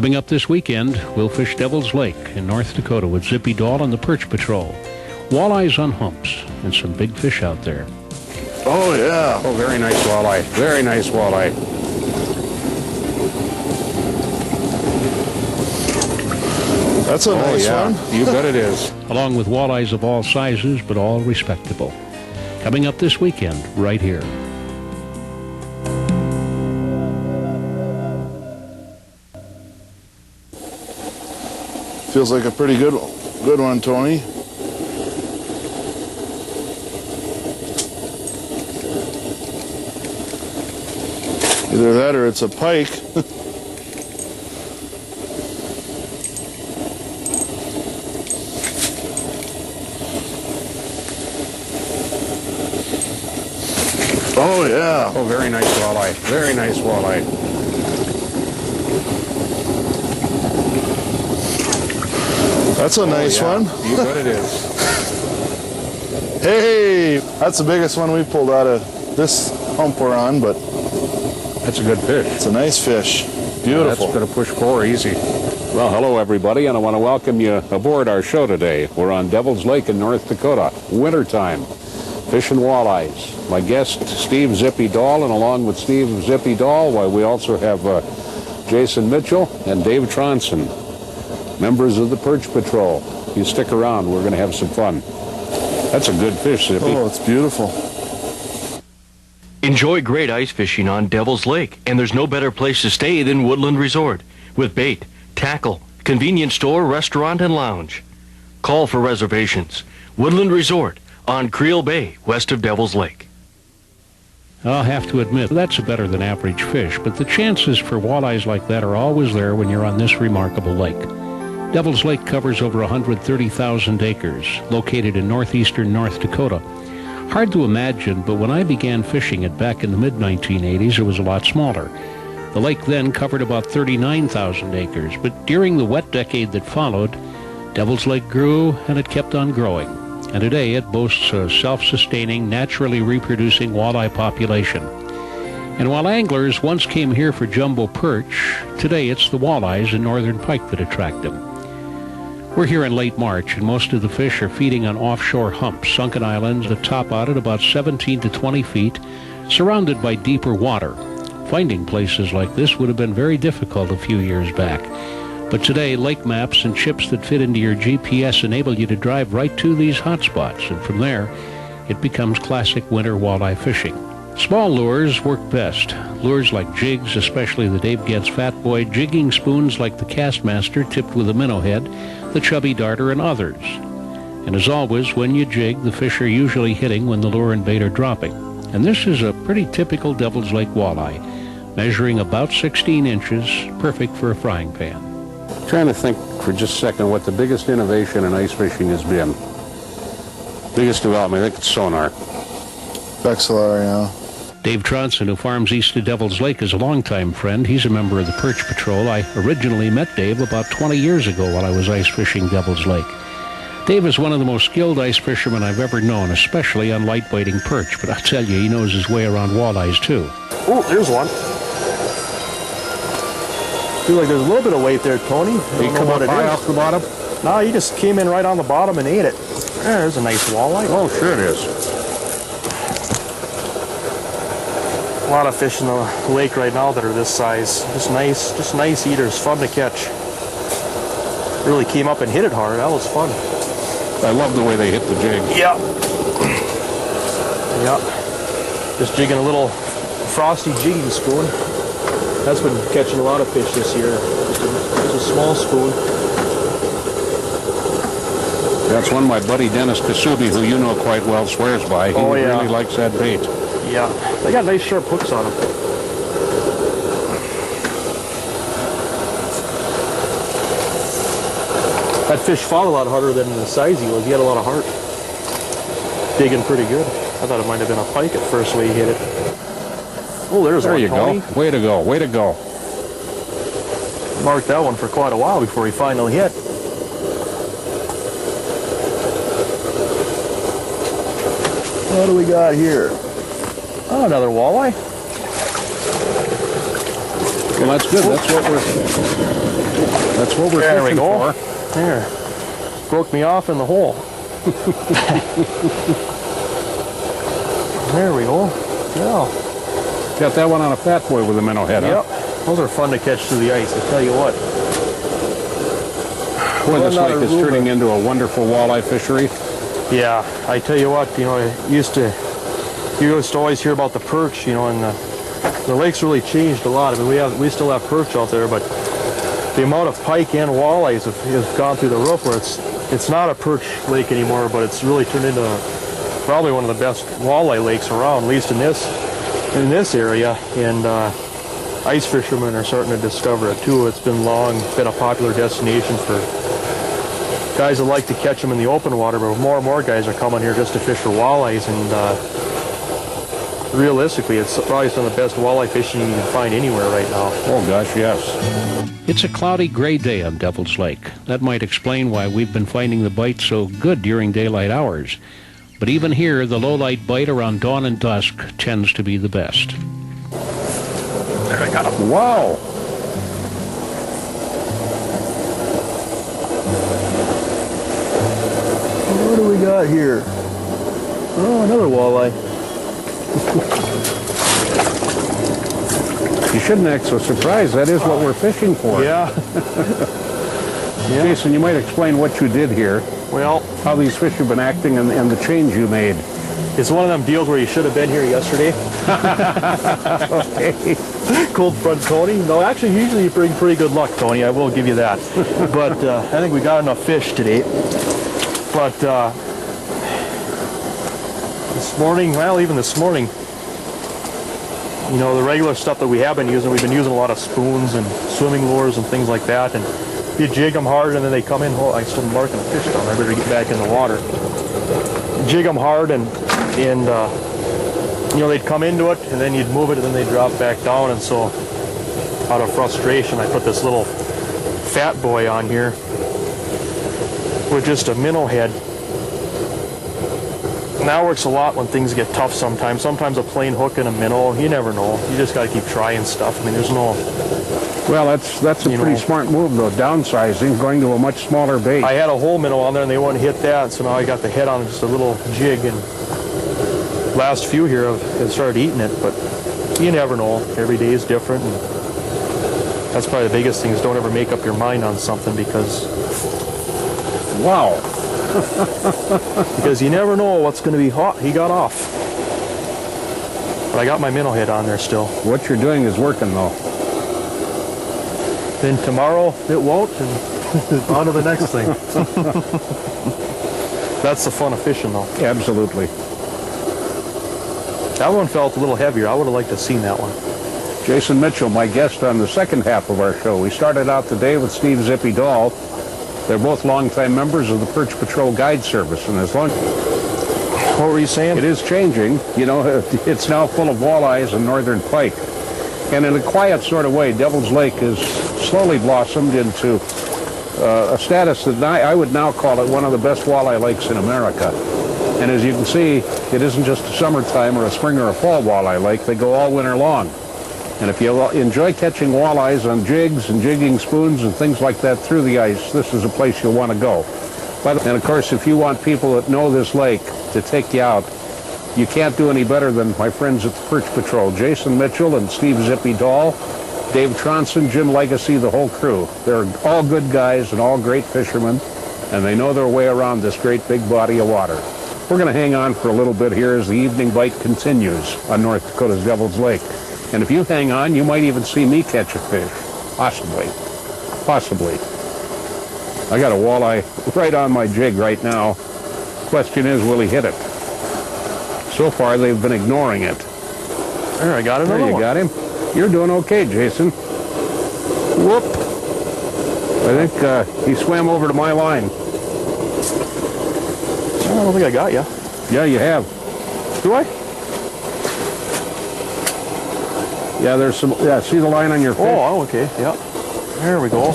Coming up this weekend, we'll fish Devil's Lake in North Dakota with Zippy, Dahl, and the Perch Patrol. Walleyes on humps and some big fish out there. Oh, yeah. Oh, very nice walleye. Very nice walleye. That's a nice one. You bet it is. Along with walleyes of all sizes, but all respectable. Coming up this weekend, right here. Feels like a pretty good one, Tony. Either that or it's a pike. Oh, yeah. Oh, very nice walleye. Very nice walleye. That's a nice one. You bet it is. Hey, that's the biggest one we pulled out of this hump we're on, but That's a good fish. it's a nice fish. Beautiful. That's going to push 4 easy. Well, hello, everybody, and I want to welcome you aboard our show today. We're on Devil's Lake in North Dakota, wintertime, fishing walleyes. My guest, Steve Zippy Dahl, and along with Steve Zippy Dahl, we also have Jason Mitchell and Dave Tronson, members of the Perch Patrol. You stick around. We're going to have some fun. That's a good fish, Zippy. Oh, it's beautiful. Enjoy great ice fishing on Devil's Lake, and there's no better place to stay than Woodland Resort, with bait, tackle, convenience store, restaurant, and lounge. Call for reservations. Woodland Resort on Creel Bay, west of Devil's Lake. I'll have to admit, that's a better than average fish, but the chances for walleyes like that are always there when you're on this remarkable lake. Devil's Lake covers over 130,000 acres, located in northeastern North Dakota. Hard to imagine, but when I began fishing it back in the mid-1980s, it was a lot smaller. The lake then covered about 39,000 acres, but during the wet decade that followed, Devil's Lake grew and it kept on growing. And today it boasts a self-sustaining, naturally reproducing walleye population. And while anglers once came here for jumbo perch, today it's the walleyes and northern pike that attract them. We're here in late March, and most of the fish are feeding on offshore humps, sunken islands that top out at about 17 to 20 feet, surrounded by deeper water. Finding places like this would have been very difficult a few years back. But today, lake maps and chips that fit into your GPS enable you to drive right to these hotspots, and from there, it becomes classic winter walleye fishing. Small lures work best. Lures like jigs, especially the Dave Getz Fat Boy, jigging spoons like the Castmaster tipped with a minnow head, the Chubby Darter, and others. And as always, when you jig, the fish are usually hitting when the lure and bait are dropping. And this is a pretty typical Devil's Lake walleye, measuring about 16 inches, perfect for a frying pan. I'm trying to think for just a second what the biggest innovation in ice fishing has been. Biggest development, I think it's sonar. Vexillar, yeah. Dave Tronson, who farms east of Devil's Lake, is a longtime friend. He's a member of the Perch Patrol. I originally met Dave about 20 years ago while I was ice fishing Devil's Lake. Dave is one of the most skilled ice fishermen I've ever known, especially on light-biting perch. But I'll tell you, he knows his way around walleyes, too. Oh, there's one. Feels like there's a little bit of weight there, Tony. He come up high off the bottom? No, he just came in right on the bottom and ate it. There's a nice walleye. Oh, sure it is. A lot of fish in the lake right now that are this size. Just nice eaters, fun to catch. Really came up and hit it hard. That was fun. I love the way they hit the jig. Yeah. Yeah. Just jigging a little frosty jigging spoon. That's been catching a lot of fish this year. Just a small spoon. That's one my buddy Dennis Kasubi, who you know quite well, swears by. He really likes that bait. Yeah, they got nice sharp hooks on them. That fish fought a lot harder than the size he was. He had a lot of heart. Digging pretty good. I thought it might have been a pike at first way he hit it. Oh, there's one, Tony. Go. Way to go. Way to go. Marked that one for quite a while before he finally hit. What do we got here? Oh, another walleye. Well, that's good. That's what That's what we're There we fishing go. for. There. Broke me off in the hole. There we go. Yeah. Got that one on a fat boy with a minnow head, Yep. huh? Those are fun to catch through the ice, I tell you what. Boy, this Well, not lake a is ruler. turning into a wonderful walleye fishery. Yeah, I tell you what, you know, you used to always hear about the perch, you know, and the lake's really changed a lot. I mean, we still have perch out there, but the amount of pike and walleyes have gone through the roof where it's not a perch lake anymore, but it's really turned into probably one of the best walleye lakes around, at least in this area. And ice fishermen are starting to discover it too. It's been a popular destination for guys that like to catch them in the open water, but more and more guys are coming here just to fish for walleyes. And realistically, it's probably some of the best walleye fishing you can find anywhere right now. Oh gosh, yes. It's a cloudy, gray day on Devil's Lake. That might explain why we've been finding the bite so good during daylight hours. But even here, the low-light bite around dawn and dusk tends to be the best. There, I got him. Wow. What do we got here? Oh, another walleye. You shouldn't act so surprised. That is what we're fishing for. Yeah. Yeah. Jason, you might explain what you did here, Well, how these fish have been acting, and the change you made. it's one of them deals where you should have been here yesterday. Okay. Cold front Tony. No, actually, usually you bring pretty good luck, Tony. I will give you that. But I think we got enough fish today. But this morning, you know, the regular stuff that we have been using, we've been using a lot of spoons and swimming lures and things like that. And you jig them hard, and then they come in. Oh, I'm still marking a fish down. I better get back in the water. Jig them hard, and you know, they'd come into it, and then you'd move it, and then they'd drop back down. And so, out of frustration, I put this little fat boy on here with just a minnow head. And that works a lot when things get tough sometimes. Sometimes a plain hook and a minnow, you never know. You just got to keep trying stuff. I mean, there's no... Well, that's a pretty smart move, though, downsizing, going to a much smaller bait. I had a whole minnow on there, and they wouldn't hit that, so now I got the head on just a little jig, and last few here have started eating it, but you never know. Every day is different, and that's probably the biggest thing, is don't ever make up your mind on something, because Wow. you never know what's going to be hot. He got off. But I got my minnow head on there still. What you're doing is working, though. Then tomorrow it won't, and on to the next thing. That's the fun of fishing, though. Absolutely. That one felt a little heavier. I would have liked to have seen that one. Jason Mitchell, my guest on the second half of our show. We started out today with Steve Zippy Dahl. They're both longtime members of the Perch Patrol Guide Service, and as long What were you saying? it is changing, you know, it's now full of walleyes and northern pike. And in a quiet sort of way, Devil's Lake has slowly blossomed into a status that I would now call it one of the best walleye lakes in America. And as you can see, it isn't just a summertime or a spring or a fall walleye lake. They go all winter long. And if you enjoy catching walleyes on jigs and jigging spoons and things like that through the ice, this is a place you'll want to go. And of course, if you want people that know this lake to take you out, you can't do any better than my friends at the Perch Patrol, Jason Mitchell and Steve Zippy Dahl, Dave Tronson, Jim Legacy, the whole crew. They're all good guys and all great fishermen, and they know their way around this great big body of water. We're going to hang on for a little bit here as the evening bite continues on North Dakota's Devil's Lake. And if you hang on, you might even see me catch a fish. Possibly. Possibly. I got a walleye right on my jig right now. Question is, will he hit it? So far, they've been ignoring it. There, I got another There you one. got him. You're doing okay, Jason. Whoop. I think he swam over to my line. I don't think I got you. Yeah, you have. Do I? Yeah, there's some. Yeah, see the line on your fish? Oh, okay. Yeah. There we go.